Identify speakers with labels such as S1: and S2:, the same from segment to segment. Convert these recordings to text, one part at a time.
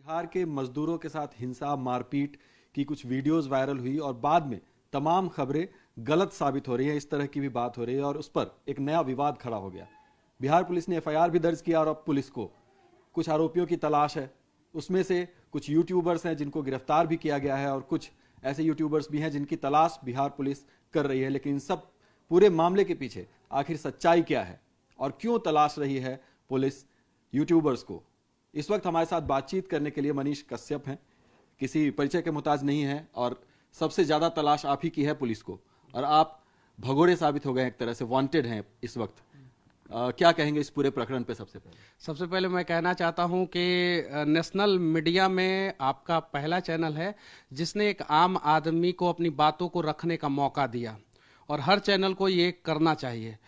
S1: बिहार के मजदूरों के साथ हिंसा मारपीट की कुछ वीडियोस वायरल हुई और बाद में तमाम खबरें गलत साबित हो रही हैं। इस तरह की भी बात हो रही है और उस पर एक नया विवाद खड़ा हो गया। बिहार पुलिस ने एफआईआर भी दर्ज किया और अब पुलिस को कुछ आरोपियों की तलाश है। उसमें से कुछ यूट्यूबर्स हैं जिनको गिरफ्तार भी किया गया है और कुछ ऐसे यूट्यूबर्स भी हैं जिनकी तलाश बिहार पुलिस कर रही है। लेकिन इन सब पूरे मामले के पीछे आखिर सच्चाई क्या है और क्यों तलाश रही है पुलिस यूट्यूबर्स को, इस वक्त हमारे साथ बातचीत करने के लिए मनीष कश्यप हैं। किसी परिचय के मुताज नहीं है और सबसे ज्यादा तलाश आप ही की है पुलिस को और आप भगोड़े साबित हो गए, एक तरह से वांटेड हैं इस वक्त। क्या कहेंगे इस पूरे प्रकरण पे?
S2: सबसे पहले मैं कहना चाहता हूं कि नेशनल मीडिया में आपका पहला चैनल है जिसने एक आम आदमी को अपनी बातों को रखने का मौका दिया और हर चैनल को ये करना चाहिए।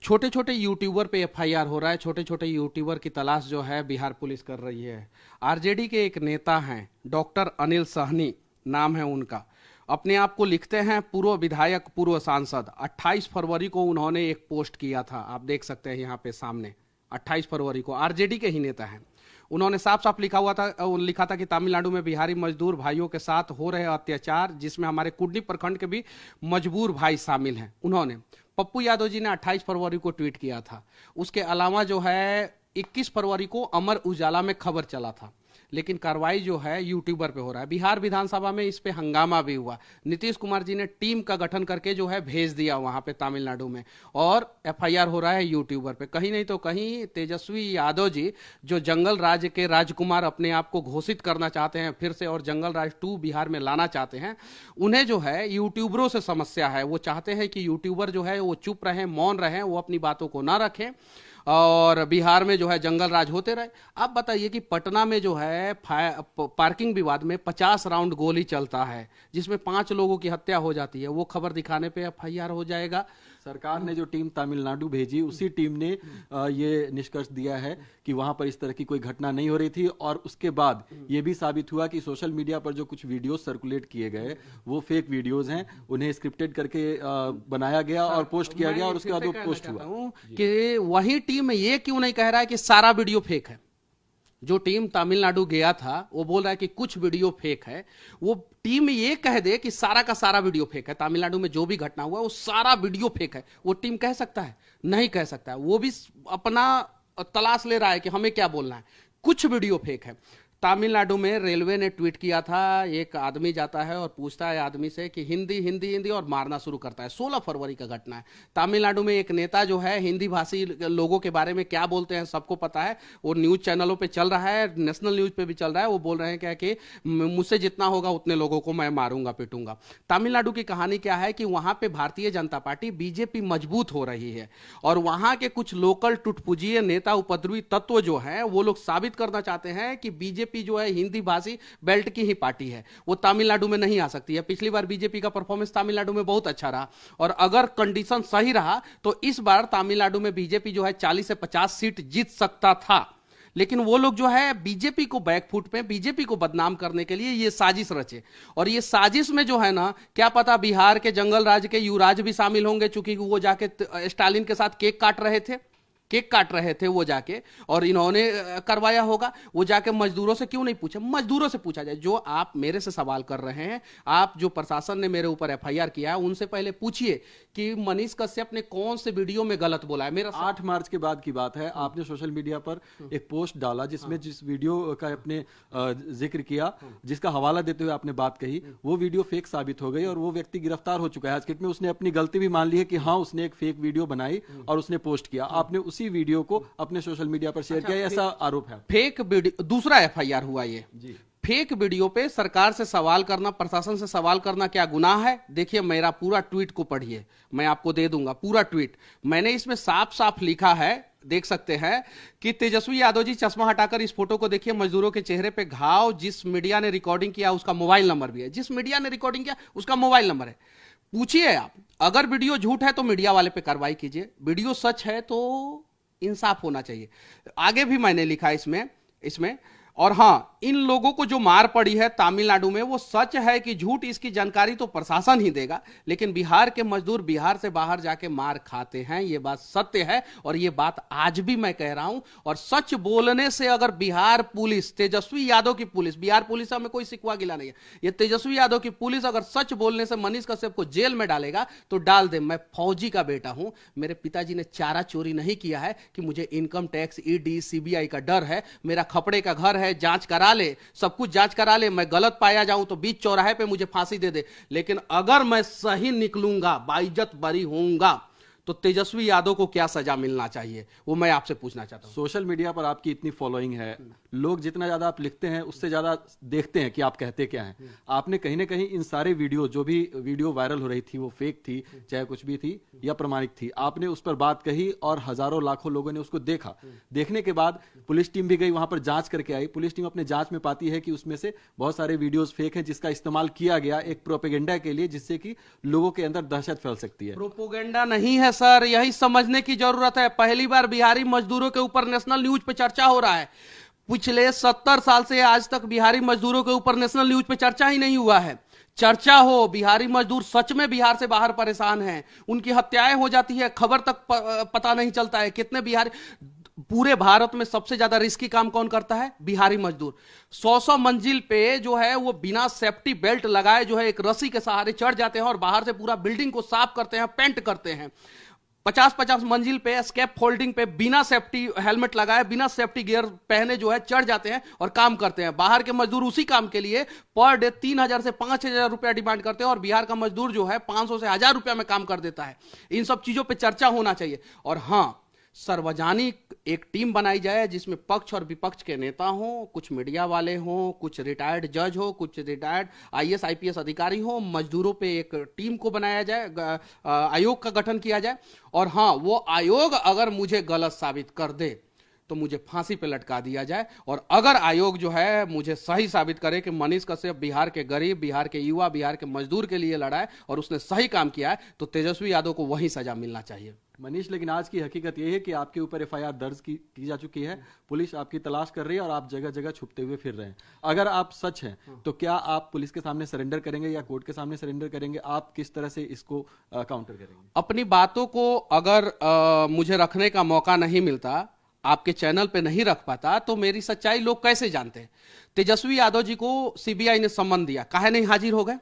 S2: छोटे छोटे यूट्यूबर पे एफआईआर हो रहा है, छोटे छोटे यूट्यूबर की तलाश जो है बिहार पुलिस कर रही है। आरजेडी के एक नेता हैं, डॉक्टर अनिल सहनी नाम है उनका, अपने आप को लिखते हैं पूर्व विधायक पूर्व सांसद। 28 फरवरी को उन्होंने एक पोस्ट किया था, आप देख सकते हैं यहाँ पे सामने। 28 फरवरी को आरजेडी के ही नेता हैं। उन्होंने साफ साफ लिखा था कि तमिलनाडु में बिहारी मजदूर भाइयों के साथ हो रहे अत्याचार, जिसमें हमारे कुडनी प्रखंड के भी मजबूर भाई शामिल हैं। उन्होंने पप्पू यादव जी ने 28 फरवरी को ट्वीट किया था। उसके अलावा जो है 21 फरवरी को अमर उजाला में खबर चला था। लेकिन कार्रवाई जो है यूट्यूबर पे हो रहा है। बिहार विधानसभा में इस पे हंगामा भी हुआ। नीतीश कुमार जी ने टीम का गठन करके जो है भेज दिया वहां पे तमिलनाडु में और एफआईआर हो रहा है यूट्यूबर पे। कहीं नहीं तो कहीं तेजस्वी यादव जी जो जंगल राज के राजकुमार अपने आप को घोषित करना चाहते हैं फिर से और जंगल राज 2 बिहार में लाना चाहते हैं, उन्हें जो है यूट्यूबरों से समस्या है। वो चाहते हैं कि यूट्यूबर जो है वो चुप रहें, मौन रहें, वो अपनी बातों को ना रखें और बिहार में जो है जंगल राज होते रहे। आप बताइए कि पटना में जो है पार्किंग विवाद में 50 राउंड गोली चलता है जिसमें 5 लोगों की हत्या हो जाती है, वो खबर दिखाने पे एफआईआर हो जाएगा।
S1: सरकार ने जो टीम तमिलनाडु भेजी उसी टीम ने ये निष्कर्ष दिया है कि वहां पर इस तरह की कोई घटना नहीं हो रही थी और उसके बाद ये भी साबित हुआ कि सोशल मीडिया पर जो कुछ वीडियोस सर्कुलेट किए गए वो फेक वीडियोस हैं, उन्हें स्क्रिप्टेड करके बनाया गया और पोस्ट किया गया और उसके बाद वो पोस्ट हुआ।
S2: कि वही टीम ये क्यों नहीं कह रहा है कि सारा वीडियो फेक है? जो टीम तमिलनाडु गया था वो बोल रहा है कि कुछ वीडियो फेक है। वो टीम ये कह दे कि सारा का सारा वीडियो फेक है, तमिलनाडु में जो भी घटना हुआ वो सारा वीडियो फेक है, वो टीम कह सकता है? नहीं कह सकता है। वो भी अपना तलाश ले रहा है कि हमें क्या बोलना है। कुछ वीडियो फेक है। तमिलनाडु में रेलवे ने ट्वीट किया था, एक आदमी जाता है और पूछता है आदमी से कि हिंदी हिंदी हिंदी और मारना शुरू करता है। 16 फरवरी का घटना है। तमिलनाडु में एक नेता जो है हिंदी भाषी लोगों के बारे में क्या बोलते हैं सबको पता है। वो न्यूज चैनलों पे चल रहा है, नेशनल न्यूज पे भी चल रहा है। वो बोल रहे हैं क्या कि मुझसे जितना होगा उतने लोगों को मैं मारूंगा पीटूंगा। तमिलनाडु की कहानी क्या है कि वहां पे भारतीय जनता पार्टी बीजेपी मजबूत हो रही है और वहां के कुछ लोकल टुटपुजिए नेता उपद्रवी तत्व जो है वो लोग साबित करना चाहते हैं कि बीजेपी जो है हिंदी भाषी बेल्ट की ही पार्टी है, वो तमिलनाडु में नहीं आ सकती है। पिछली बार बीजेपी का परफॉर्मेंस तमिलनाडु में बहुत अच्छा रहा और अगर कंडीशन सही रहा तो इस बार तमिलनाडु में बीजेपी जो है 40 से 50 सीट जीत सकता था। लेकिन वो लोग जो है बीजेपी को बैकफुट पे, बीजेपी को बदनाम करने के लिए ये साजिश रचे और ये साजिश में जो है ना, क्या पता बिहार के जंगल राज के युवराज भी शामिल होंगे, चूंकि वो जाके स्टालिन के साथ केक काट रहे थे वो जाके, और इन्होंने करवाया होगा। वो जाके मजदूरों से क्यों नहीं पूछे? मजदूरों से पूछा जाए। जो आप मेरे से सवाल कर रहे हैं, आप जो प्रशासन ने मेरे ऊपर एफआईआर किया है उनसे पहले पूछिए कि मनीष कश्यप ने कौन से वीडियो में गलत बोला है। मेरा
S1: 8 मार्च के बाद की बात है, आपने सोशल मीडिया पर एक पोस्ट डाला जिसमें जिस वीडियो का अपने जिक्र किया, जिसका हवाला देते हुए आपने बात कही, वो वीडियो फेक साबित हो गई और वो व्यक्ति गिरफ्तार हो चुका है। आज किट में उसने अपनी गलती भी मान ली है कि हाँ उसने एक फेक वीडियो बनाई और उसने पोस्ट किया। आपने उसी वीडियो को अपने सोशल मीडिया पर शेयर किया, ऐसा आरोप है।
S2: फेक वीडियो, दूसरा एफआईआर हुआ ये जी। फेक वीडियो पे सरकार से सवाल करना, प्रशासन से सवाल करना क्या गुनाह है? देखिए मेरा पूरा ट्वीट को पढ़िए, मैं आपको दे दूंगा पूरा ट्वीट। मैंने इसमें साफ साफ लिखा है, देख सकते हैं कि तेजस्वी यादव जी चश्मा हटाकर इस फोटो को देखिए। मजदूरों के चेहरे पे घाव, जिस मीडिया ने रिकॉर्डिंग किया उसका मोबाइल नंबर भी है, जिस मीडिया ने रिकॉर्डिंग किया उसका मोबाइल नंबर है। पूछिए आप, अगर वीडियो झूठ है तो मीडिया वाले पे कार्रवाई कीजिए, वीडियो सच है तो इंसाफ होना चाहिए। आगे भी मैंने लिखा इसमें और हाँ, इन लोगों को जो मार पड़ी है तमिलनाडु में वो सच है कि झूठ, इसकी जानकारी तो प्रशासन ही देगा, लेकिन बिहार के मजदूर बिहार से बाहर जाके मार खाते हैं, ये बात सत्य है। और ये बात आज भी मैं कह रहा हूं। और सच बोलने से अगर बिहार पुलिस, तेजस्वी यादव की पुलिस, बिहार पुलिस में कोई सिकवा गिला नहीं है, ये तेजस्वी यादव की पुलिस अगर सच बोलने से मनीष कश्यप को जेल में डालेगा तो डाल दे। मैं फौजी का बेटा हूं, मेरे पिताजी ने चारा चोरी नहीं किया है कि मुझे इनकम टैक्स, ईडी, सीबीआई का डर है। मेरा खपड़े का घर है, जांच करा ले, सब कुछ जांच करा ले, मैं गलत पाया जाऊं तो बीच चौराहे पे मुझे फांसी दे दे, लेकिन अगर मैं सही निकलूंगा, बाइज्जत बरी होऊंगा, तो तेजस्वी यादव को क्या सजा मिलना चाहिए, वो मैं आपसे पूछना चाहता हूं।
S1: सोशल मीडिया पर आपकी इतनी फॉलोइंग है, लोग जितना ज्यादा आप लिखते हैं उससे ज्यादा देखते हैं कि आप कहते क्या हैं। आपने कहीं ना कहीं इन सारे वीडियो, जो भी वीडियो वायरल हो रही थी वो फेक थी, चाहे कुछ भी थी या प्रमाणिक थी, आपने उस पर बात कही और हजारों लाखों लोगों ने उसको देखा। देखने के बाद पुलिस टीम भी गई, वहां पर जांच करके आई। पुलिस टीम अपने जांच में पाती है कि उसमें से बहुत सारे वीडियोस फेक हैं, जिसका इस्तेमाल किया गया एक प्रोपेगेंडा के लिए, जिससे कि लोगों के अंदर दहशत फैल सकती है।
S2: प्रोपोगेंडा नहीं है सर, यही समझने की जरूरत है। पहली बार बिहारी मजदूरों के ऊपर नेशनल न्यूज पे चर्चा हो रहा है। पिछले 70 साल से आज तक बिहारी मजदूरों के ऊपर नेशनल न्यूज पे चर्चा ही नहीं हुआ है। चर्चा हो, बिहारी मजदूर सच में बिहार से बाहर परेशान हैं, उनकी हत्याएं हो जाती है, खबर तक पता नहीं चलता है। कितने बिहारी, पूरे भारत में सबसे ज्यादा रिस्की काम कौन करता है? बिहारी मजदूर। 100 मंजिल पे जो है वो बिना सेफ्टी बेल्ट लगाए जो है एक रस्सी के सहारे चढ़ जाते हैं और बाहर से पूरा बिल्डिंग को साफ करते हैं, पेंट करते हैं। 50-50 मंजिल पे स्केप फोल्डिंग पे बिना सेफ्टी हेलमेट लगाए, बिना सेफ्टी गियर पहने जो है चढ़ जाते हैं और काम करते हैं। बाहर के मजदूर उसी काम के लिए पर डे 3000 से 5000 रुपया डिमांड करते हैं और बिहार का मजदूर जो है 500 से 1000 रुपया में काम कर देता है। इन सब चीजों पे चर्चा होना चाहिए। और हां, सार्वजनिक एक टीम बनाई जाए जिसमें पक्ष और विपक्ष के नेता हों, कुछ मीडिया वाले हों, कुछ रिटायर्ड जज हो, कुछ रिटायर्ड आईएएस आईपीएस अधिकारी हो। मजदूरों पे एक टीम को बनाया जाए, आयोग का गठन किया जाए। और हां, वो आयोग अगर मुझे गलत साबित कर दे तो मुझे फांसी पे लटका दिया जाए। और अगर आयोग जो है मुझे सही साबित करे कि मनीष कश्यप बिहार के गरीब, बिहार के युवा, बिहार के मजदूर के लिए लड़ा है और उसने सही काम किया है, तो तेजस्वी यादव को वही सजा मिलना चाहिए।
S1: मनीष, लेकिन आज की हकीकत यह है कि आपके ऊपर एफआईआर दर्ज की जा चुकी है, पुलिस आपकी तलाश कर रही है और आप जगह जगह छुपते हुए फिर रहे हैं। अगर आप सच हैं तो क्या आप पुलिस के सामने सरेंडर करेंगे या कोर्ट के सामने सरेंडर करेंगे? आप किस तरह से इसको काउंटर करेंगे?
S2: अपनी बातों को अगर मुझे रखने का मौका नहीं मिलता, आपके चैनल पे नहीं रख पाता, तो मेरी सच्चाई लोग कैसे जानते हैं? तेजस्वी यादव जी को सीबीआई ने सम्मन दिया, काहे नहीं हाजिर हो गए?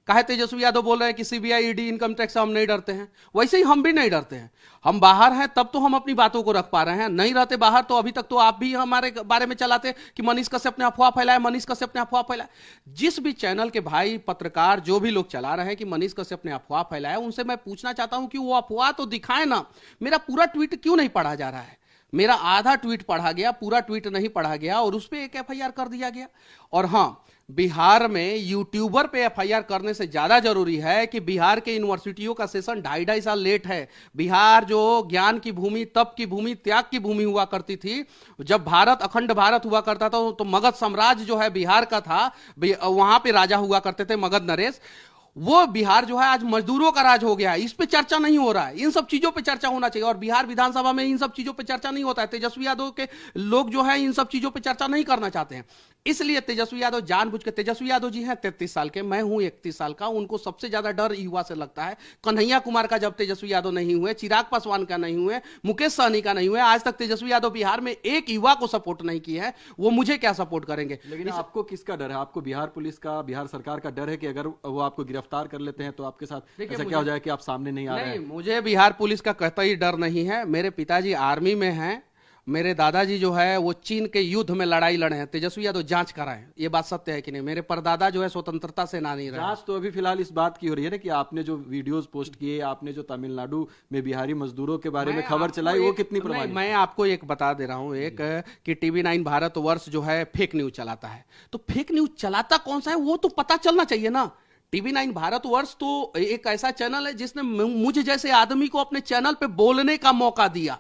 S2: काहे तेजस्वी यादव बोल रहे हैं कि सीबीआई, ईडी, इनकम टैक्स से हम नहीं डरते हैं? वैसे ही हम भी नहीं डरते हैं। हम बाहर हैं तब तो हम अपनी बातों को रख पा रहे हैं, नहीं रहते बाहर तो अभी तक तो आप भी हमारे बारे में चलाते कि मनीष कश्यप ने अफवाह फैलाया, मनीष कश्यप ने अफवाह फैलाया। जिस भी चैनल के भाई, पत्रकार, जो भी लोग चला रहे हैं कि मनीष कश्यप ने अफवाह फैलाया, उनसे मैं पूछना चाहता हूं कि वो अफवाह तो दिखाए ना। मेरा पूरा ट्वीट क्यों नहीं पढ़ा जा रहा है? मेरा आधा ट्वीट पढ़ा गया, पूरा ट्वीट नहीं पढ़ा गया और उस पर एक एफआईआर कर दिया गया। और हां, बिहार में यूट्यूबर पे एफआईआर करने से ज्यादा जरूरी है कि बिहार के यूनिवर्सिटियों का सेशन 2.5 साल लेट है। बिहार जो ज्ञान की भूमि, तप की भूमि, त्याग की भूमि हुआ करती थी, जब भारत अखंड भारत हुआ करता था तो मगध साम्राज्य जो है बिहार का था, वहां पे राजा हुआ करते थे मगध नरेश। वो बिहार जो है आज मजदूरों का राज हो गया है। इस पे चर्चा नहीं हो रहा है, इन सब चीजों पे चर्चा होना चाहिए। और बिहार विधानसभा में इन सब चीजों पे चर्चा नहीं होता है। तेजस्वी यादव के लोग जो है इन सब चीजों पे चर्चा नहीं करना चाहते हैं, इसलिए तेजस्वी यादव जानबूझ के, तेजस्वी यादव जी हैं 33 साल के, मैं हूं 31 साल का, उनको सबसे ज्यादा डर युवा से लगता है। कन्हैया कुमार का जब तेजस्वी यादव नहीं हुए, चिराग पासवान का नहीं हुए, मुकेश सहनी का नहीं हुए, आज तक तेजस्वी यादव बिहार में एक युवा को सपोर्ट नहीं किया है, वो मुझे क्या सपोर्ट करेंगे?
S1: लेकिन आपको किसका डर है? आपको बिहार पुलिस का, बिहार सरकार का डर है कि अगर वो आपको गिरफ्तार कर लेते हैं तो आपके साथ ऐसा क्या हो जाए कि आप सामने नहीं आ रहे हैं?
S2: मुझे बिहार पुलिस का कतई डर नहीं है। मेरे पिताजी आर्मी में हैं, मेरे दादाजी जो है वो चीन के युद्ध में लड़ाई लड़े हैं। तेजस्वी यादव जांच कराएं, ये बात सत्य है कि नहीं? मेरे परदादा जो है स्वतंत्रता सेनानी रहे।
S1: जांच तो अभी फिलहाल इस बात की हो रही है ना कि आपने जो वीडियोस पोस्ट किए, आपने जो तमिलनाडु में बिहारी मजदूरों के बारे में खबर चलाई, वो कितनी प्रमाणिक?
S2: मैं आपको एक बता दे रहा हूं, एक कि TV9 भारतवर्ष जो है फेक न्यूज चलाता है। तो फेक न्यूज चलाता कौन सा है वो तो पता चलना चाहिए ना। TV9 भारतवर्ष तो एक ऐसा चैनल है जिसने मुझे जैसे आदमी को अपने चैनल पे बोलने का मौका दिया।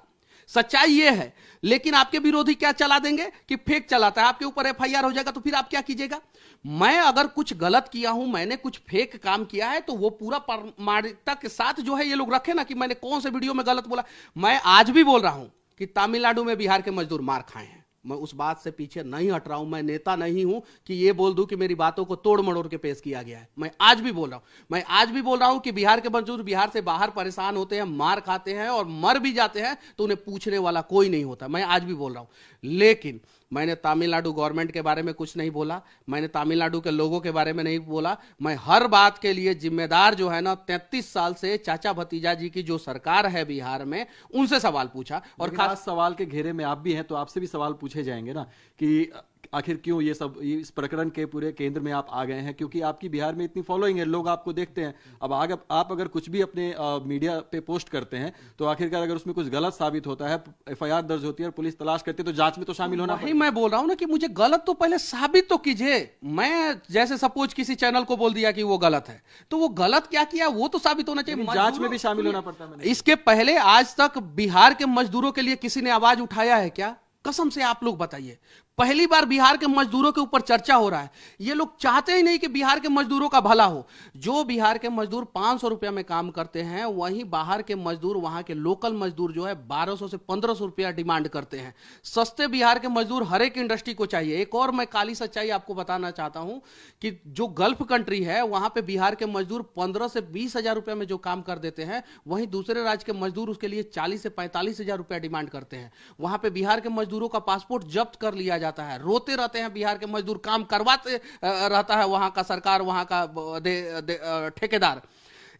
S2: सच्चाई ये है। लेकिन आपके विरोधी क्या चला देंगे कि फेक चलाता है, आपके ऊपर एफआईआर हो जाएगा, तो फिर आप क्या कीजिएगा? मैं अगर कुछ गलत किया हूं, मैंने कुछ फेक काम किया है, तो वो पूरा प्रामाणिकता के साथ जो है ये लोग रखे ना कि मैंने कौन से वीडियो में गलत बोला। मैं आज भी बोल रहा हूं कि तमिलनाडु में बिहार के मजदूर मार खाए हैं, मैं उस बात से पीछे नहीं हट रहा हूं। मैं नेता नहीं हूं कि ये बोल दूं कि मेरी बातों को तोड़ मड़ोड़ के पेश किया गया है। मैं आज भी बोल रहा हूं कि बिहार के मजदूर बिहार से बाहर परेशान होते हैं, मार खाते हैं और मर भी जाते हैं तो उन्हें पूछने वाला कोई नहीं होता। मैं आज भी बोल रहा हूं। लेकिन मैंने तमिलनाडु गवर्नमेंट के बारे में कुछ नहीं बोला, मैंने तमिलनाडु के लोगों के बारे में नहीं बोला। मैं हर बात के लिए जिम्मेदार जो है ना 33 साल से चाचा भतीजा जी की जो सरकार है बिहार में, उनसे सवाल पूछा। और
S1: खास सवाल के घेरे में आप भी हैं तो आपसे भी सवाल पूछे जाएंगे ना कि आखिर क्यों ये सब इस प्रकरण के पूरे केंद्र में आप आ गए हैं, क्योंकि आपकी बिहार में इतनी फॉलोइंग है, लोग आपको देखते हैं। अब आगे आप अगर कुछ भी अपने मीडिया पे पोस्ट करते हैं तो आखिरकार अगर उसमें कुछ गलत साबित होता है, एफआईआर दर्ज होती है और पुलिस तलाश करती है तो जांच में तो शामिल होना
S2: वही मैं बोल रहा हूं ना कि मुझे गलत तो पहले साबित तो कीजिए। मैं जैसे सपोज किसी चैनल को बोल दिया कि वो गलत है, तो वो गलत क्या किया वो तो साबित होना चाहिए।
S1: जांच में भी शामिल होना पड़ता है।
S2: इसके पहले आज तक बिहार के मजदूरों के लिए किसी ने आवाज उठाया है क्या? कसम से आप लोग बताइए। पहली बार बिहार के मजदूरों के ऊपर चर्चा हो रहा है। ये लोग चाहते ही नहीं कि बिहार के मजदूरों का भला हो। जो बिहार के मजदूर 500 रुपया में काम करते हैं, वहीं बाहर के मजदूर, वहां के लोकल मजदूर जो है 1200 से 1500 रुपया डिमांड करते हैं। सस्ते बिहार के मजदूर हर एक इंडस्ट्री को चाहिए। एक और मैं काली सच्चाई आपको बताना चाहता हूं कि जो गल्फ कंट्री है वहां पे बिहार के मजदूर 15 से 20 हजार रुपया में जो काम कर देते हैं, वहीं दूसरे राज्य के मजदूर उसके लिए 40 से 45 हजार रुपया डिमांड करते हैं। वहां पे बिहार के मजदूरों का पासपोर्ट जब्त कर लिया जाता है। रोते रहते हैं बिहार के मजदूर, काम करवाते रहता है वहां का सरकार, वहां का ठेकेदार।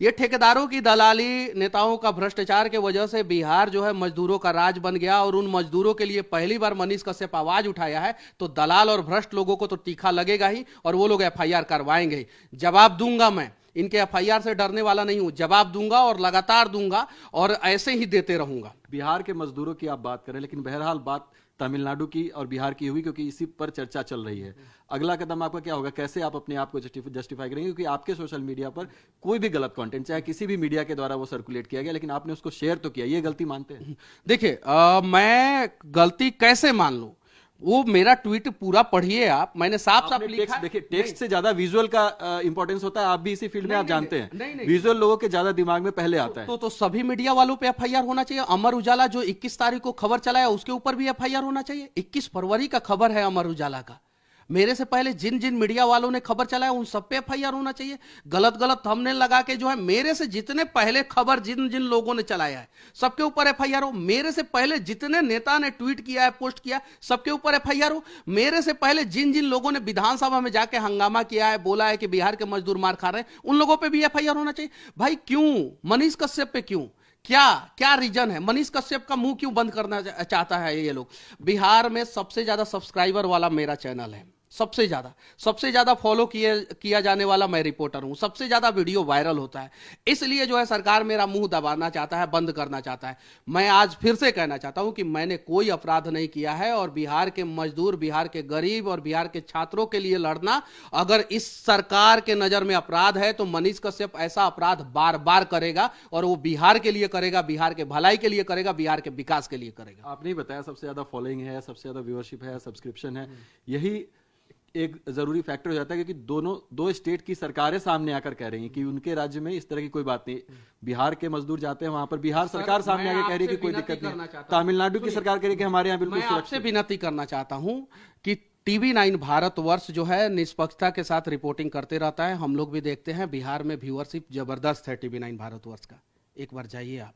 S2: ये ठेकेदारों की दलाली, नेताओं का भ्रष्टाचार के वजह से बिहार जो है मजदूरों का राज बन गया। और उन मजदूरों के लिए पहली बार मनीष कश्यप आवाज उठाया है तो दलाल और भ्रष्ट लोगों को तो तीखा लगेगा ही, और वो लोग एफआईआर करवाएंगे ही। जवाब दूंगा मैं, इनके एफआईआर से डरने वाला नहीं हूं। जवाब दूंगा और लगातार दूंगा और ऐसे ही देते रहूंगा।
S1: बिहार के मजदूरों की आप बात करें, लेकिन बहरहाल बात तमिलनाडु की और बिहार की हुई, क्योंकि इसी पर चर्चा चल रही है। अगला कदम आपका क्या होगा? कैसे आप अपने आप को जस्टिफाई करेंगे? क्योंकि आपके सोशल मीडिया पर कोई भी गलत कंटेंट, चाहे किसी भी मीडिया के द्वारा वो सर्कुलेट किया गया, लेकिन आपने उसको शेयर तो किया, ये गलती मानते हैं?
S2: देखिए, मैं गलती कैसे मान लूं? वो मेरा ट्वीट पूरा पढ़िए आप। मैंने साफ साफ लिखा।
S1: देखिए, टेक्स्ट से ज्यादा विजुअल का इंपॉर्टेंस होता है। आप भी इसी फील्ड में आप जानते हैं। विजुअल लोगों के ज्यादा दिमाग में पहले आता है।
S2: तो सभी मीडिया वालों पे एफआईआर होना चाहिए। अमर उजाला जो 21 तारीख को खबर चलाया उसके ऊपर भी एफआईआर होना चाहिए। 21 फरवरी का खबर है अमर उजाला का। मेरे से पहले जिन जिन मीडिया वालों ने खबर चलाया उन सब पे एफआईआर होना चाहिए। गलत गलत थंबनेल लगा के जो है, मेरे से जितने पहले खबर जिन जिन लोगों ने चलाया है सबके ऊपर एफआईआर हो। मेरे से पहले जितने नेता ने ट्वीट किया है, पोस्ट किया, सबके ऊपर एफआईआर हो। मेरे से पहले जिन जिन लोगों ने विधानसभा में जाके हंगामा किया है, बोला है कि बिहार के मजदूर मार खा रहे हैं, उन लोगों पर भी एफआईआर होना चाहिए। भाई क्यों मनीष कश्यप पे क्यों? क्या रीजन है? मनीष कश्यप का मुंह क्यों बंद करना चाहता है ये लोग? बिहार में सबसे ज्यादा सब्सक्राइबर वाला मेरा चैनल है, सबसे ज्यादा फॉलो किया जाने वाला मैं रिपोर्टर हूं, सबसे ज्यादा वीडियो वायरल होता है। इसलिए जो है सरकार मेरा मुंह दबाना चाहता है, बंद करना चाहता है। मैं आज फिर से कहना चाहता हूं कि मैंने कोई अपराध नहीं किया है, और बिहार के मजदूर, बिहार के गरीब और बिहार के छात्रों के लिए लड़ना अगर इस सरकार के नजर में अपराध है तो मनीष कश्यप ऐसा अपराध बार बार करेगा, और वो बिहार के लिए करेगा, बिहार के भलाई के लिए करेगा, बिहार के विकास के लिए करेगा।
S1: आपने ही बताया सबसे ज्यादा फॉलोइंग है, सबसे ज्यादा व्यूअरशिप है, सब्सक्रिप्शन है। यही एक जरूरी फैक्टर हो जाता है, क्योंकि दो स्टेट की सरकारें सामने आकर कह रही हैं कि उनके राज्य में इस तरह की कोई बात नहीं। बिहार के मजदूर जाते हैं वहां पर, बिहार सरकार सामने आकर कह रही है कि कोई दिक्कत नहीं। तमिलनाडु की सरकार कह रही है कि हमारे यहाँ बिल्कुल सुरक्षित।
S2: मैं आपसे विनती करना चाहता हूं कि TV9 भारतवर्ष जो है निष्पक्षता के साथ रिपोर्टिंग करते रहता है। हम लोग भी देखते हैं। बिहार में व्यूअरशिप जबरदस्त है TV9 भारतवर्ष का। एक बार जाइए, आप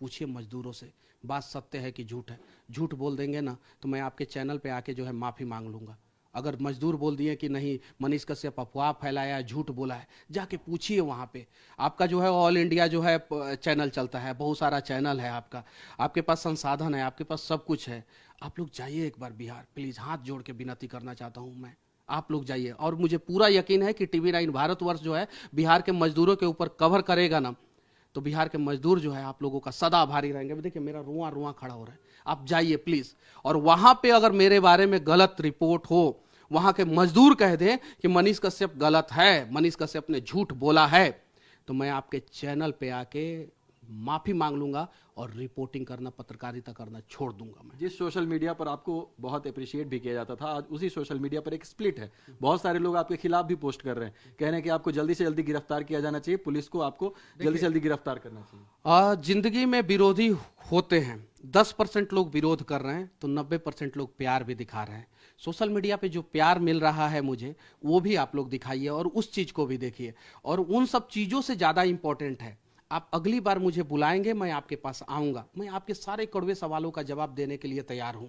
S2: पूछिए मजदूरों से, बात सत्य है कि झूठ है। झूठ बोल देंगे ना तो मैं आपके चैनल पे आके जो है माफी मांग लूंगा। अगर मजदूर बोल दिए कि नहीं मनीष कश्यप अफवाह फैलाया, झूठ बोला है, जाके पूछिए वहां पे। आपका जो है ऑल इंडिया जो है चैनल चलता है, बहुत सारा चैनल है आपका, आपके पास संसाधन है, आपके पास सब कुछ है। आप लोग जाइए एक बार बिहार, प्लीज, हाथ जोड़ के विनती करना चाहता हूं मैं। आप लोग जाइए, और मुझे पूरा यकीन है कि TV9 भारतवर्ष जो है बिहार के मजदूरों के ऊपर कवर करेगा ना, तो बिहार के मजदूर जो है आप लोगों का सदा आभारी रहेंगे। देखिए मेरा रुआ रुआ खड़ा हो रहा है। आप जाइए प्लीज, और वहां पे अगर मेरे बारे में गलत रिपोर्ट हो, वहां के मजदूर कह दें कि मनीष कश्यप गलत है, मनीष कश्यप ने झूठ बोला है, तो मैं आपके चैनल पे आके माफी मांग लूंगा और रिपोर्टिंग करना, पत्रकारिता करना छोड़ दूंगा। मैं
S1: जिस सोशल मीडिया पर आपको बहुत अप्रिशिएट भी किया जाता था, आज उसी सोशल मीडिया पर एक स्प्लिट है। बहुत सारे लोग आपके खिलाफ भी पोस्ट कर रहे हैं, कह रहे हैं कि आपको जल्दी से जल्दी गिरफ्तार किया जाना चाहिए, पुलिस को आपको जल्दी से जल्दी गिरफ्तार करना चाहिए।
S2: जिंदगी में विरोधी होते हैं, 10% लोग विरोध कर रहे हैं तो 90% लोग प्यार भी दिखा रहे हैं। सोशल मीडिया पे जो प्यार मिल रहा है मुझे, वो भी आप लोग दिखाइए और उस चीज को भी देखिए। और उन सब चीजों से ज्यादा इंपॉर्टेंट है, आप अगली बार मुझे बुलाएंगे, मैं आपके पास आऊंगा, मैं आपके सारे कड़वे सवालों का जवाब देने के लिए तैयार हूं।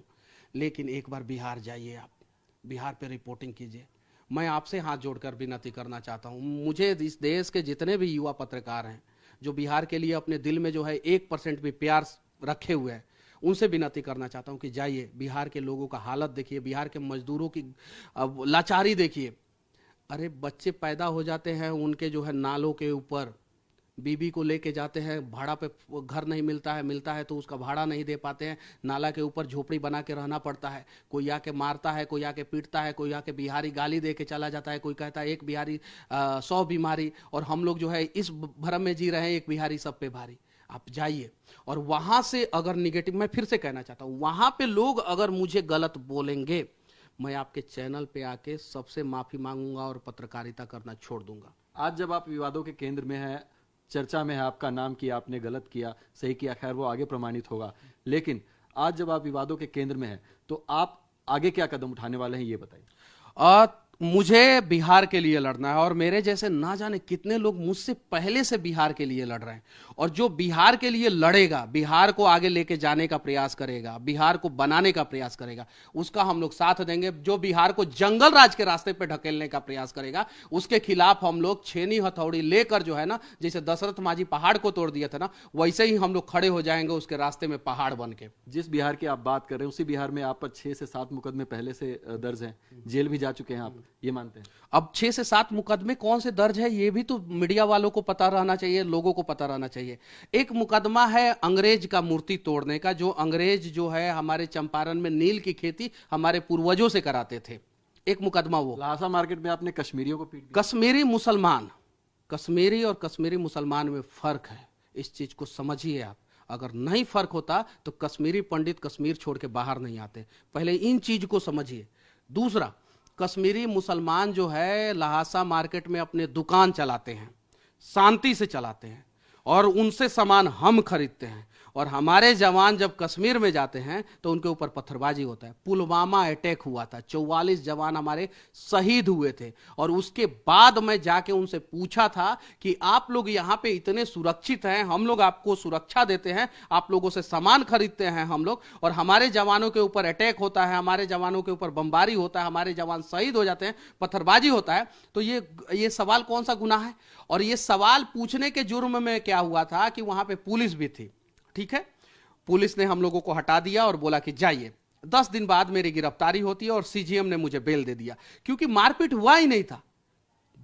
S2: लेकिन एक बार बिहार जाइए, आप बिहार पे रिपोर्टिंग कीजिए। मैं आपसे हाथ जोड़कर विनती करना चाहता हूं, मुझे इस देश के जितने भी युवा पत्रकार हैं जो बिहार के लिए अपने दिल में जो है 1% भी प्यार रखे हुए हैं, उनसे विनती करना चाहता हूं कि जाइए, बिहार के लोगों का हालत देखिए, बिहार के मजदूरों की लाचारी देखिए। अरे बच्चे पैदा हो जाते हैं, उनके जो है नालों के ऊपर बीबी को लेके जाते हैं, भाड़ा पे घर नहीं मिलता है तो उसका भाड़ा नहीं दे पाते हैं, नाला के ऊपर झोपड़ी बना के रहना पड़ता है। कोई आके मारता है, कोई आके पीटता है, कोई आके बिहारी गाली दे के चला जाता है, कोई कहता है एक बिहारी 100 बीमारी, और हम लोग जो है इस भ्रम में जी रहे हैं, एक बिहारी सब पे भारी। आप जाइए और वहां से अगर निगेटिव, मैं फिर से कहना चाहता हूं, वहां पे लोग अगर मुझे गलत बोलेंगे, मैं आपके चैनल पे आके सबसे माफी मांगूंगा और पत्रकारिता करना छोड़ दूंगा।
S1: आज जब आप विवादों के केंद्र में है, चर्चा में है आपका नाम कि आपने गलत किया, सही किया, खैर वो आगे प्रमाणित होगा, लेकिन आज जब आप विवादों के केंद्र में है तो आप आगे क्या कदम उठाने वाले हैं, ये बताइए।
S2: मुझे बिहार के लिए लड़ना है और मेरे जैसे ना जाने कितने लोग मुझसे पहले से बिहार के लिए लड़ रहे हैं। और जो बिहार के लिए लड़ेगा, बिहार को आगे लेके जाने का प्रयास करेगा, बिहार को बनाने का प्रयास करेगा, उसका हम लोग साथ देंगे। जो बिहार को जंगल राज के रास्ते पे ढकेलने का प्रयास करेगा, उसके खिलाफ हम लोग छेनी हथौड़ी लेकर जो है ना, जैसे दशरथ माझी पहाड़ को तोड़ दिया था ना, वैसे ही हम लोग खड़े हो जाएंगे उसके रास्ते में पहाड़ बन के।
S1: जिस बिहार की आप बात कर रहे हैं उसी बिहार में आप पर 6 से 7 मुकदमे पहले से दर्ज हैं, जेल भी जा चुके हैं आप, ये मानते हैं?
S2: अब 6 से 7 मुकदमे कौन से दर्ज है, ये भी तो मीडिया वालों को पता रहना चाहिए, लोगों को पता रहना चाहिए। एक मुकदमा है अंग्रेज का मूर्ति तोड़ने का, जो अंग्रेज जो है हमारे चंपारण में नील की खेती हमारे पूर्वजों से कराते थे, एक मुकदमा वो।
S1: लहासा मार्केट में आपने कश्मीरियों को पीट दिया।
S2: कश्मीरी मुसलमान, कश्मीरी और कश्मीरी मुसलमान में फर्क है, इस चीज को समझिए आप। अगर नहीं फर्क होता तो कश्मीरी पंडित कश्मीर छोड़ के बाहर नहीं आते, पहले इन चीज को समझिए। दूसरा, कश्मीरी मुसलमान जो है लहासा मार्केट में अपने दुकान चलाते हैं, शांति से चलाते हैं, और उनसे सामान हम खरीदते हैं। और हमारे जवान जब कश्मीर में जाते हैं तो उनके ऊपर पत्थरबाजी होता है। पुलवामा अटैक हुआ था, 44 जवान हमारे शहीद हुए थे, और उसके बाद मैं जाके उनसे पूछा था कि आप लोग यहाँ पे इतने सुरक्षित हैं, हम लोग आपको सुरक्षा देते हैं, आप लोगों से सामान खरीदते हैं हम लोग, और हमारे जवानों के ऊपर अटैक होता है, हमारे जवानों के ऊपर बमबारी होता है, हमारे जवान शहीद हो जाते हैं, पत्थरबाजी होता है, तो ये सवाल कौन सा गुनाह है? और ये सवाल पूछने के जुर्म में क्या हुआ था कि वहां पे पुलिस भी थी, ठीक है, पुलिस ने हम लोगों को हटा दिया और बोला कि जाइए। 10 दिन बाद मेरी गिरफ्तारी होती है और सीजीएम ने मुझे बेल दे दिया, क्योंकि मारपीट हुआ ही नहीं था,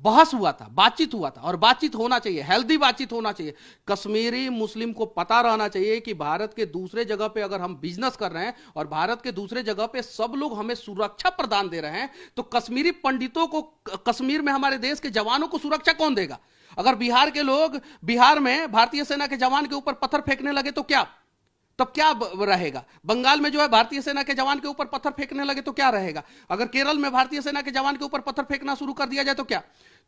S2: बहस हुआ था, बातचीत हुआ था, और बातचीत होना चाहिए, हेल्दी बातचीत होना चाहिए। कश्मीरी मुस्लिम को पता रहना चाहिए कि भारत के दूसरे जगह पे अगर हम बिजनेस कर रहे हैं और भारत के दूसरे जगह पे सब लोग हमें सुरक्षा प्रदान दे रहे हैं, तो कश्मीरी पंडितों को, कश्मीर में हमारे देश के जवानों को सुरक्षा कौन देगा? अगर बिहार के लोग बिहार में भारतीय सेना के जवान के ऊपर पत्थर फेंकने लगे तो क्या, तब क्या रहेगा? बंगाल में जो है भारतीय सेना के जवान के ऊपर पत्थर फेंकने लगे तो क्या रहेगा? अगर केरल में भारतीय सेना के जवान के ऊपर पत्थर फेंकना शुरू कर दिया जाए तो क्या?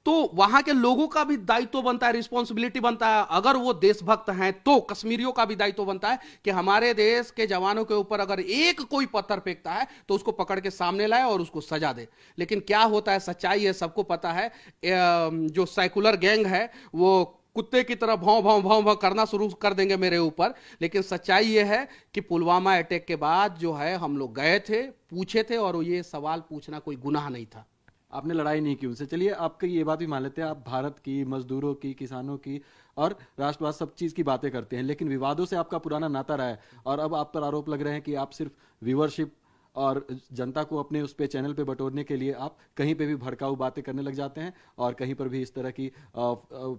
S2: तो वहां के लोगों का भी दायित्व बनता है, रिस्पॉन्सिबिलिटी बनता है, अगर वो देशभक्त हैं तो कश्मीरियों का भी दायित्व बनता है कि हमारे देश के जवानों के ऊपर अगर एक कोई पत्थर फेंकता है तो उसको पकड़ के सामने लाए और उसको सजा दे। लेकिन क्या होता है, सच्चाई है, सबको पता है, जो सेकुलर गैंग है वो कुत्ते की तरह भौं भौं भौं भौं करना शुरू कर देंगे मेरे ऊपर। लेकिन सच्चाई यह है कि पुलवामा अटैक के बाद जो है हम लोग गए थे, पूछे थे, और ये सवाल पूछना कोई गुनाह नहीं था।
S1: आपने लड़ाई नहीं की उनसे, चलिए आपकी ये बात भी मान लेते हैं, आप भारत की, मजदूरों की, किसानों की और राष्ट्रवाद सब चीज़ की बातें करते हैं, लेकिन विवादों से आपका पुराना नाता रहा है, और अब आप पर आरोप लग रहे हैं कि आप सिर्फ व्यूअरशिप और जनता को अपने उस पे चैनल पे बटोरने के लिए आप कहीं पे भी भड़काऊ बातें करने लग जाते हैं और कहीं पर भी इस तरह की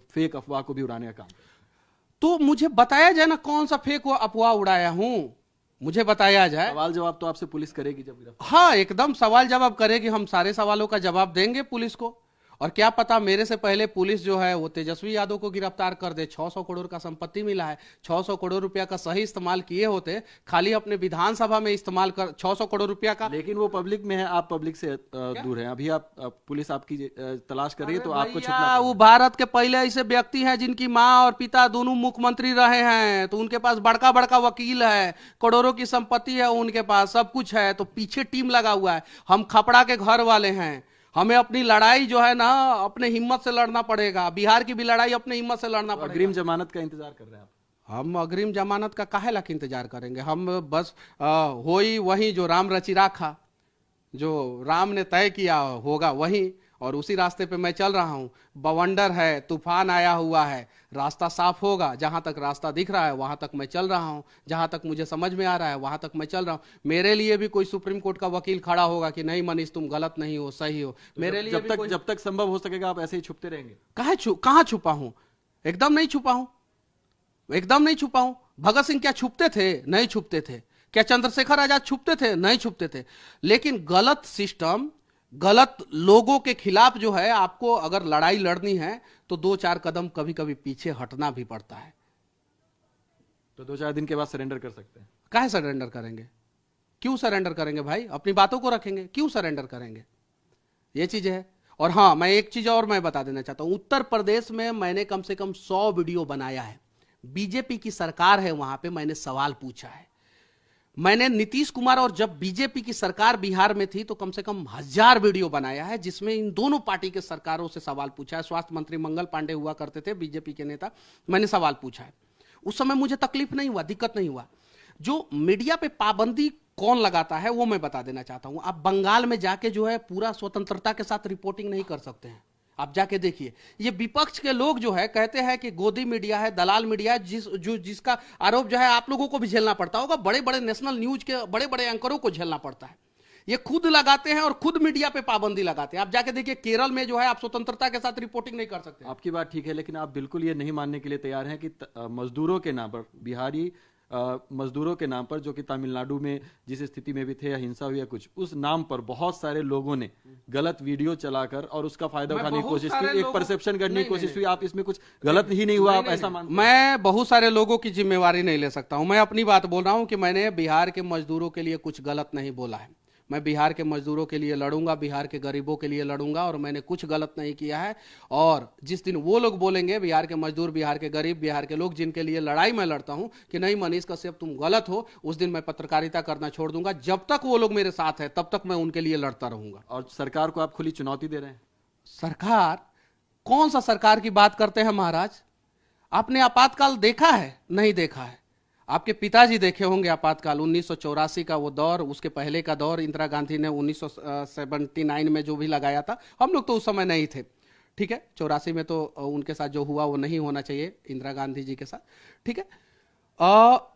S1: फेक अफवाह को भी उड़ाने का काम।
S2: तो मुझे बताया जाए ना कौन सा फेक अफवाह उड़ाया हूं, मुझे बताया जाए।
S1: सवाल जवाब तो आपसे पुलिस करेगी जब गिरफ्तार।
S2: हाँ, एकदम सवाल जवाब करेगी, हम सारे सवालों का जवाब देंगे पुलिस को। और क्या पता मेरे से पहले पुलिस जो है वो तेजस्वी यादव को गिरफ्तार कर दे। 600 करोड़ का संपत्ति मिला है, 600 करोड़ रुपया का सही इस्तेमाल किए होते, खाली अपने विधानसभा में इस्तेमाल कर 600 करोड़ रुपया का।
S1: लेकिन वो पब्लिक में है, आप पब्लिक से दूर हैं। अभी आप पुलिस आपकी तलाश कर रही है तो आपको छुपना पड़ेगा।
S2: वो भारत के पहले ऐसे व्यक्ति हैं जिनकी माँ और पिता दोनों मुख्यमंत्री रहे हैं, तो उनके पास बड़का बड़का वकील है, करोड़ों की संपत्ति है उनके पास, सब कुछ है, तो पीछे टीम लगा हुआ है। हम खपड़ा के घर वाले हैं, हमें अपनी लड़ाई जो है ना अपने हिम्मत से लड़ना पड़ेगा। बिहार की भी लड़ाई अपने हिम्मत से लड़ना पड़ेगा।
S1: अग्रिम जमानत का इंतजार कर रहे हैं आप?
S2: हम अग्रिम जमानत का काहे लाख इंतजार करेंगे? हम बस होई वही जो राम रचि राखा, जो राम ने तय किया होगा वही, और उसी रास्ते पे मैं चल रहा हूं। बवंडर है, तूफान आया हुआ है, रास्ता साफ होगा। जहां तक रास्ता दिख रहा है वहां तक मैं चल रहा हूं, जहां तक मुझे समझ में आ रहा है वहां तक मैं चल रहा हूं। मेरे लिए भी कोई सुप्रीम कोर्ट का वकील खड़ा होगा कि नहीं मनीष तुम गलत नहीं हो, सही हो।
S1: तो
S2: मेरे लिए
S1: जब तक संभव हो सकेगा आप ऐसे ही छुपते रहेंगे?
S2: कहां छुपा हूं? एकदम नहीं छुपा हूं, एकदम नहीं छुपा हूं। भगत सिंह क्या छुपते थे? नहीं छुपते थे। क्या चंद्रशेखर आजाद छुपते थे? नहीं छुपते थे। लेकिन गलत सिस्टम, गलत लोगों के खिलाफ जो है, आपको अगर लड़ाई लड़नी है तो 2-4 कदम कभी कभी पीछे हटना भी पड़ता है।
S1: तो 2-4 दिन के बाद सरेंडर कर सकते हैं?
S2: काहे सरेंडर करेंगे? क्यों सरेंडर करेंगे भाई? अपनी बातों को रखेंगे, क्यों सरेंडर करेंगे? ये चीज है। और हाँ, मैं एक चीज और मैं बता देना चाहता हूं। उत्तर प्रदेश में मैंने कम से कम 100 वीडियो बनाया है। बीजेपी की सरकार है, वहां पे मैंने सवाल पूछा है। मैंने नीतीश कुमार और जब बीजेपी की सरकार बिहार में थी तो कम से कम 1000 वीडियो बनाया है, जिसमें इन दोनों पार्टी के सरकारों से सवाल पूछा है। स्वास्थ्य मंत्री मंगल पांडे हुआ करते थे, बीजेपी के नेता। मैंने सवाल पूछा है, उस समय मुझे तकलीफ नहीं हुआ, दिक्कत नहीं हुआ। जो मीडिया पे पाबंदी कौन लगाता है वो मैं बता देना चाहता हूं। आप बंगाल में जाके जो है पूरा स्वतंत्रता के साथ रिपोर्टिंग नहीं कर सकते हैं। आप जाके देखिए, ये विपक्ष के लोग जो है कहते हैं कि गोदी मीडिया है, दलाल मीडिया है, जिसका आरोप जो है आप लोगों को भी झेलना पड़ता होगा। बड़े बड़े नेशनल न्यूज के बड़े बड़े एंकरों को झेलना पड़ता है। ये खुद लगाते हैं और खुद मीडिया पे पाबंदी लगाते हैं। आप जाके देखिए, केरल में जो है आप स्वतंत्रता के साथ रिपोर्टिंग नहीं कर सकते।
S1: आपकी बात ठीक है, लेकिन आप बिल्कुल ये नहीं मानने के लिए तैयार हैं कि मजदूरों के नाम पर, बिहारी मजदूरों के नाम पर, जो कि तमिलनाडु में जिस स्थिति में भी थे, हिंसा हुई या कुछ, उस नाम पर बहुत सारे लोगों ने गलत वीडियो चलाकर और उसका फायदा उठाने की कोशिश की, एक परसेप्शन करने की कोशिश हुई। आप इसमें कुछ गलत ही नहीं हुआ, आप ऐसा मानते हैं?
S2: मैं बहुत सारे लोगों की जिम्मेवारी नहीं ले सकता हूं। मैं अपनी बात बोल रहा हूं कि मैंने बिहार के मजदूरों के लिए कुछ गलत नहीं बोला है। मैं बिहार के मजदूरों के लिए लड़ूंगा, बिहार के गरीबों के लिए लड़ूंगा, और मैंने कुछ गलत नहीं किया है। और जिस दिन वो लोग बोलेंगे, बिहार के मजदूर, बिहार के गरीब, बिहार के लोग जिनके लिए लड़ाई मैं लड़ता हूं, कि नहीं मनीष कश्यप तुम गलत हो, उस दिन मैं पत्रकारिता करना छोड़ दूंगा। जब तक वो लोग मेरे साथ है तब तक मैं उनके लिए लड़ता रहूंगा।
S1: और सरकार को आप खुली चुनौती दे रहे हैं?
S2: सरकार? कौन सा सरकार की बात करते हैं महाराज? आपने आपातकाल देखा है? नहीं देखा है। आपके पिताजी देखे होंगे आपातकाल, 1984 का वो दौर, उसके पहले का दौर इंदिरा गांधी ने 1979 में जो भी लगाया था। हम लोग तो उस समय नहीं थे, ठीक है। 84 में तो उनके साथ जो हुआ वो नहीं होना चाहिए इंदिरा गांधी जी के साथ, ठीक है।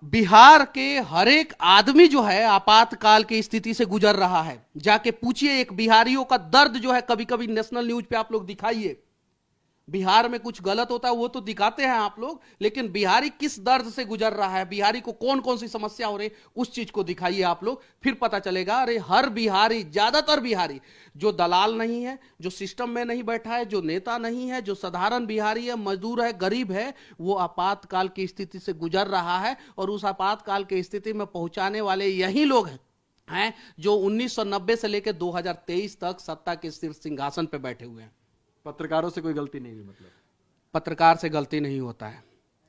S2: बिहार के हर एक आदमी जो है आपातकाल की स्थिति से गुजर रहा है। जाके पूछिए एक बिहारियों का दर्द जो है, कभी कभी नेशनल न्यूज पे आप लोग दिखाइए। बिहार में कुछ गलत होता है वो तो दिखाते हैं आप लोग, लेकिन बिहारी किस दर्द से गुजर रहा है, बिहारी को कौन कौन सी समस्या हो रही, उस चीज को दिखाइए आप लोग, फिर पता चलेगा। अरे हर बिहारी, ज्यादातर बिहारी जो दलाल नहीं है, जो सिस्टम में नहीं बैठा है, जो नेता नहीं है, जो साधारण बिहारी है, मजदूर है, गरीब है, वो आपातकाल की स्थिति से गुजर रहा है। और उस आपातकाल की स्थिति में पहुंचाने वाले यही लोग हैं जो 1990 से लेकर 2023 तक सत्ता के शीर्ष सिंहासन पर बैठे हुए हैं।
S1: पत्रकारों से कोई गलती नहीं हुई? मतलब
S2: पत्रकार से गलती नहीं होता है,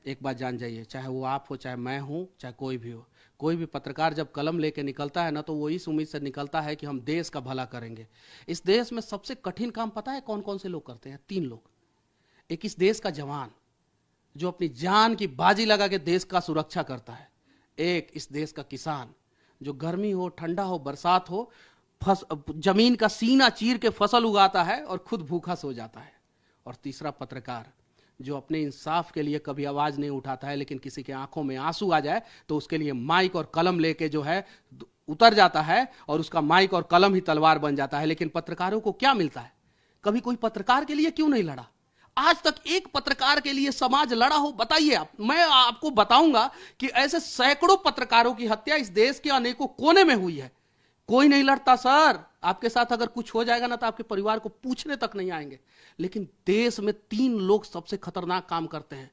S2: एक बात जान जाइए। चाहे वो आप हो, चाहे मैं हूं, चाहे कोई भी हो। कोई भी पत्रकार जब कलम लेके निकलता है ना, तो वो इस उम्मीद से निकलता है कि हम देश का भला करेंगे। इस देश में सबसे कठिन काम पता है कौन कौन से लोग करते हैं? 3 लोग। एक इस देश का जवान जो अपनी जान की बाजी लगा के देश का सुरक्षा करता है। एक इस देश का किसान जो गर्मी हो, ठंडा हो, बरसात हो, जमीन का सीना चीर के फसल उगाता है और खुद भूखा सो जाता है। और तीसरा पत्रकार जो अपने इंसाफ के लिए कभी आवाज नहीं उठाता है, लेकिन किसी के आंखों में आंसू आ जाए तो उसके लिए माइक और कलम लेके जो है उतर जाता है, और उसका माइक और कलम ही तलवार बन जाता है। लेकिन पत्रकारों को क्या मिलता है? कभी कोई पत्रकार के लिए क्यों नहीं लड़ा? आज तक एक पत्रकार के लिए समाज लड़ा हो? बताइए आप। मैं आपको बताऊंगा कि ऐसे सैकड़ों पत्रकारों की हत्या इस देश के अनेकों कोने में हुई है। कोई नहीं लड़ता सर। आपके साथ अगर कुछ हो जाएगा ना तो आपके परिवार को पूछने तक नहीं आएंगे। लेकिन देश में 3 लोग सबसे खतरनाक काम करते हैं।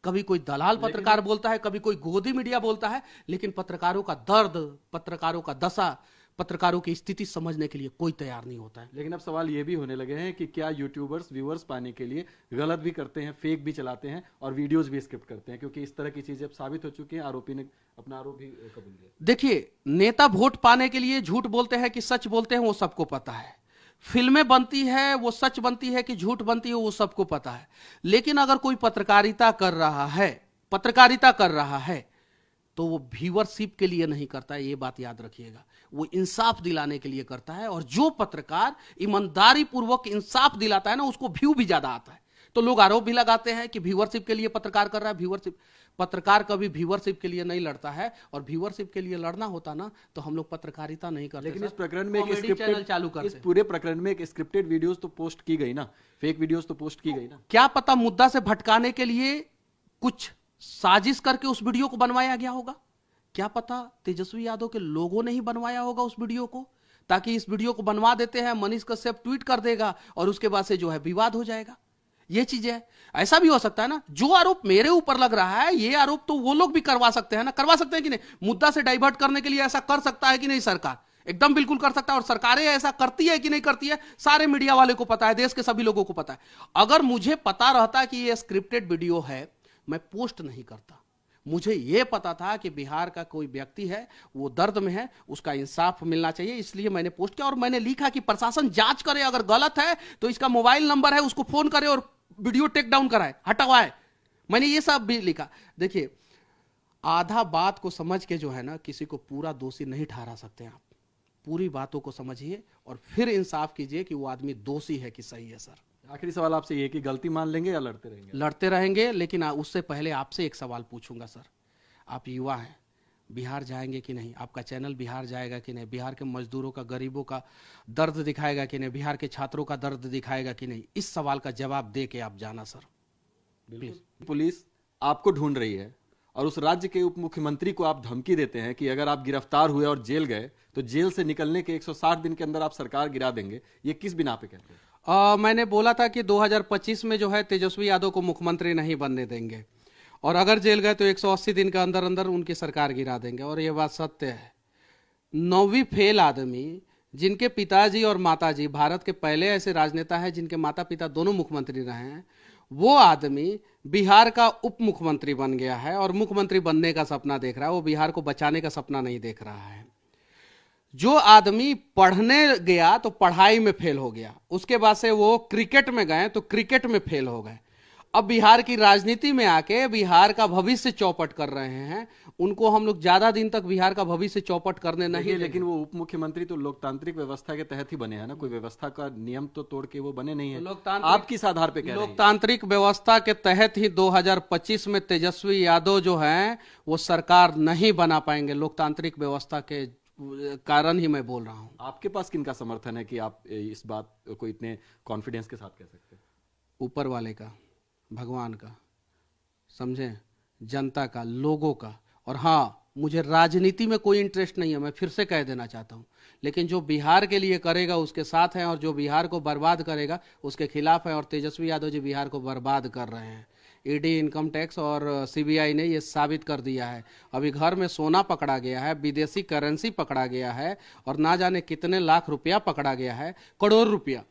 S2: कभी कोई दलाल पत्रकार बोलता है, कभी कोई गोदी मीडिया बोलता है, लेकिन पत्रकारों का दर्द, पत्रकारों का दशा, पत्रकारों की स्थिति समझने के लिए कोई तैयार नहीं होता है।
S1: लेकिन अब सवाल ये भी होने लगे हैं कि क्या यूट्यूबर्स व्यूअर्स पाने के लिए गलत भी करते हैं, फेक भी चलाते हैं और वीडियोस भी स्क्रिप्ट करते हैं, क्योंकि इस तरह की चीजें अब साबित हो चुकी हैं। आरोपी ने अपना आरोप भी कबूल किया।
S2: देखिए, नेता वोट पाने के लिए झूठ बोलते हैं कि सच बोलते हैं वो सबको पता है। फिल्में बनती है वो सच बनती है कि झूठ बनती है वो सबको पता है। लेकिन अगर कोई पत्रकारिता कर रहा है तो वो व्यूअरशिप के लिए नहीं करता है, ये बात याद रखिएगा। वो इंसाफ दिलाने के लिए करता है, और जो पत्रकार ईमानदारी पूर्वक इंसाफ दिलाता है ना, उसको व्यू भी ज्यादा आता है। तो लोग आरोप भी लगाते हैं कि व्यूअरशिप के लिए पत्रकार कर रहा है। व्यूअरशिप, पत्रकार कभी व्यूअरशिप के लिए नहीं लड़ता है, और व्यूअरशिप के लिए लड़ना होता ना तो हम लोग पत्रकारिता नहीं करते।
S1: लेकिन इस प्रकरण में
S2: चैनल चालू करते,
S1: इस पूरे प्रकरण में एक स्क्रिप्टेड वीडियोस तो पोस्ट की गई ना, फेक वीडियोस तो पोस्ट की गई ना।
S2: क्या पता मुद्दा से भटकाने के लिए कुछ साजिश करके उस वीडियो को बनवाया गया होगा। क्या पता तेजस्वी यादव के लोगों ने ही बनवाया होगा उस वीडियो को, ताकि इस वीडियो को बनवा देते हैं, मनीष कश्यप ट्वीट कर देगा और उसके बाद से जो है विवाद हो जाएगा। ये चीज है, ऐसा भी हो सकता है ना। जो आरोप मेरे ऊपर लग रहा है, ये आरोप तो वो लोग भी करवा सकते हैं ना, करवा सकते हैं कि नहीं। मुद्दा से डाइवर्ट करने के लिए ऐसा कर सकता है कि नहीं सरकार? एकदम बिल्कुल कर सकता है। और सरकारें ऐसा करती है कि नहीं करती है, सारे मीडिया वाले को पता है, देश के सभी लोगों को पता है। अगर मुझे पता रहता कि ये स्क्रिप्टेड वीडियो है, मैं पोस्ट नहीं करता। मुझे यह पता था कि बिहार का कोई व्यक्ति है, वो दर्द में है, उसका इंसाफ मिलना चाहिए, इसलिए मैंने पोस्ट किया। और मैंने लिखा कि प्रशासन जांच करे, अगर गलत है तो इसका मोबाइल नंबर है, उसको फोन करे और वीडियो टेक डाउन कराए, हटवाए। मैंने ये सब भी लिखा। देखिए, आधा बात को समझ के जो है ना, किसी को पूरा दोषी नहीं ठहरा सकते आप। पूरी बातों को समझिए और फिर इंसाफ कीजिए कि वो आदमी दोषी है कि सही है। सर,
S1: आखिरी सवाल आपसे ये कि गलती मान लेंगे या लड़ते रहेंगे?
S2: लड़ते रहेंगे, लेकिन उससे पहले आपसे एक सवाल पूछूंगा। सर, आप युवा हैं, बिहार जाएंगे कि नहीं? आपका चैनल बिहार जाएगा कि नहीं? बिहार के मजदूरों का, गरीबों का दर्द दिखाएगा कि नहीं? बिहार के छात्रों का दर्द दिखाएगा कि नहीं? इस सवाल का जवाब दे के आप जाना सर।
S1: पुलिस आपको ढूंढ रही है और उस राज्य के उप मुख्यमंत्री को आप धमकी देते हैं कि अगर आप गिरफ्तार हुए और जेल गए तो जेल से निकलने के 160 दिन के अंदर आप सरकार गिरा देंगे। ये किस बिना पे कहते हैं?
S2: मैंने बोला था कि 2025 में जो है तेजस्वी यादव को मुख्यमंत्री नहीं बनने देंगे, और अगर जेल गए तो 180 दिन के अंदर अंदर उनकी सरकार गिरा देंगे। और ये बात सत्य है। 9वीं फेल आदमी, जिनके पिताजी और माताजी भारत के पहले ऐसे राजनेता हैं जिनके माता पिता दोनों मुख्यमंत्री रहे हैं, वो आदमी बिहार का उप मुख्यमंत्री बन गया है और मुख्यमंत्री बनने का सपना देख रहा है। वो बिहार को बचाने का सपना नहीं देख रहा है। जो आदमी पढ़ने गया तो पढ़ाई में फेल हो गया, उसके बाद से वो क्रिकेट में गए तो क्रिकेट में फेल हो गए। अब बिहार की राजनीति में आके बिहार का भविष्य चौपट कर रहे हैं। उनको हम लोग ज्यादा दिन तक बिहार का भविष्य चौपट करने नहीं।
S1: लेकिन वो उप मुख्यमंत्री तो लोकतांत्रिक व्यवस्था के तहत ही बने हैं ना, कोई व्यवस्था का नियम तो तोड़ के वो बने नहीं है। आप किस आधार पे कह रहे हैं?
S2: लोकतांत्रिक व्यवस्था के तहत ही 2025 में तेजस्वी यादव जो हैं वो सरकार नहीं बना पाएंगे। लोकतांत्रिक व्यवस्था के कारण ही मैं बोल रहा हूं।
S1: आपके पास किनका समर्थन है कि आप इस बात को इतने कॉन्फिडेंस के साथ कह सकते हैं?
S2: ऊपर वाले का, भगवान का, समझे, जनता का, लोगों का। और हाँ, मुझे राजनीति में कोई इंटरेस्ट नहीं है, मैं फिर से कह देना चाहता हूं। लेकिन जो बिहार के लिए करेगा उसके साथ हैं, और जो बिहार को बर्बाद करेगा उसके खिलाफ है। और तेजस्वी यादव जी बिहार को बर्बाद कर रहे हैं। ईडी, इनकम टैक्स और सीबीआई ने ये साबित कर दिया है। अभी घर में सोना पकड़ा गया है, विदेशी करेंसी पकड़ा गया है, और ना जाने कितने लाख रुपया पकड़ा गया है, करोड़ रुपया,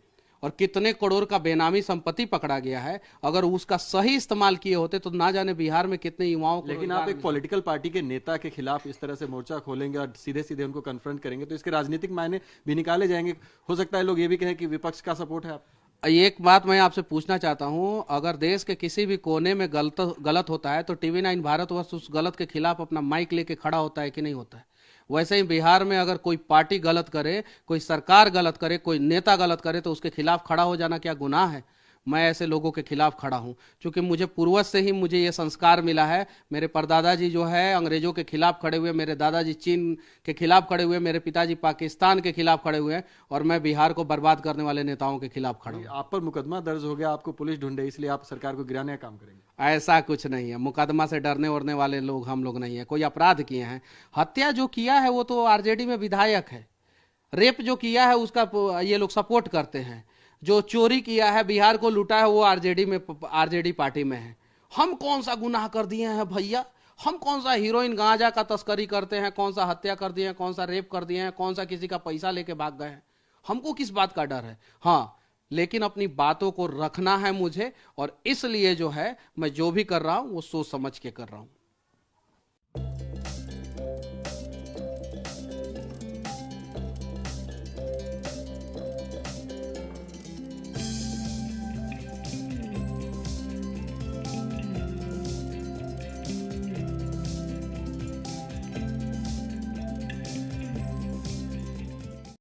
S2: और कितने करोड़ का बेनामी संपत्ति पकड़ा गया है। अगर उसका सही इस्तेमाल किए होते तो ना जाने बिहार में कितने युवाओं को।
S1: लेकिन आप एक पॉलिटिकल पार्टी के नेता के खिलाफ इस तरह से मोर्चा खोलेंगे और सीधे सीधे उनको कन्फ्रंट करेंगे तो इसके राजनीतिक मायने भी निकाले जाएंगे। हो सकता है लोग ये भी कहें कि विपक्ष का सपोर्ट है। आप
S2: एक बात मैं आपसे पूछना चाहता हूं, अगर देश के किसी भी कोने में गलत होता है तो टीवी 9 भारतवर्ष उस गलत के खिलाफ अपना माइक लेके खड़ा होता है कि नहीं होता है? वैसे ही बिहार में अगर कोई पार्टी गलत करे, कोई सरकार गलत करे, कोई नेता गलत करे तो उसके खिलाफ खड़ा हो जाना क्या गुनाह है? मैं ऐसे लोगों के खिलाफ खड़ा हूं, क्योंकि मुझे पूर्वज से ही मुझे ये संस्कार मिला है। मेरे परदादाजी जो है अंग्रेजों के खिलाफ खड़े हुए, मेरे दादाजी चीन के खिलाफ खड़े हुए, मेरे पिताजी पाकिस्तान के खिलाफ खड़े हुए हैं, और मैं बिहार को बर्बाद करने वाले नेताओं के खिलाफ खड़ा हूं।
S1: आप पर मुकदमा दर्ज हो गया, आपको पुलिस ढूंढे, इसलिए आप सरकार को गिराने का काम करेंगे?
S2: ऐसा कुछ नहीं है। मुकदमा से डरने वरने वाले लोग हम लोग नहीं है। कोई अपराध किए हैं, हत्या जो किया है वो तो आरजेडी में विधायक है। रेप जो किया है उसका ये लोग सपोर्ट करते हैं, जो चोरी किया है, बिहार को लूटा है, वो आरजेडी पार्टी में है। हम कौन सा गुनाह कर दिए हैं भैया? हम कौन सा हीरोइन गांजा का तस्करी करते हैं, कौन सा हत्या कर दिए हैं, कौन सा रेप कर दिए हैं, कौन सा किसी का पैसा लेके भाग गए हैं? हमको किस बात का डर है? हाँ, लेकिन अपनी बातों को रखना है मुझे, और इसलिए जो है मैं जो भी कर रहा हूं वो सोच समझ के कर रहा हूं।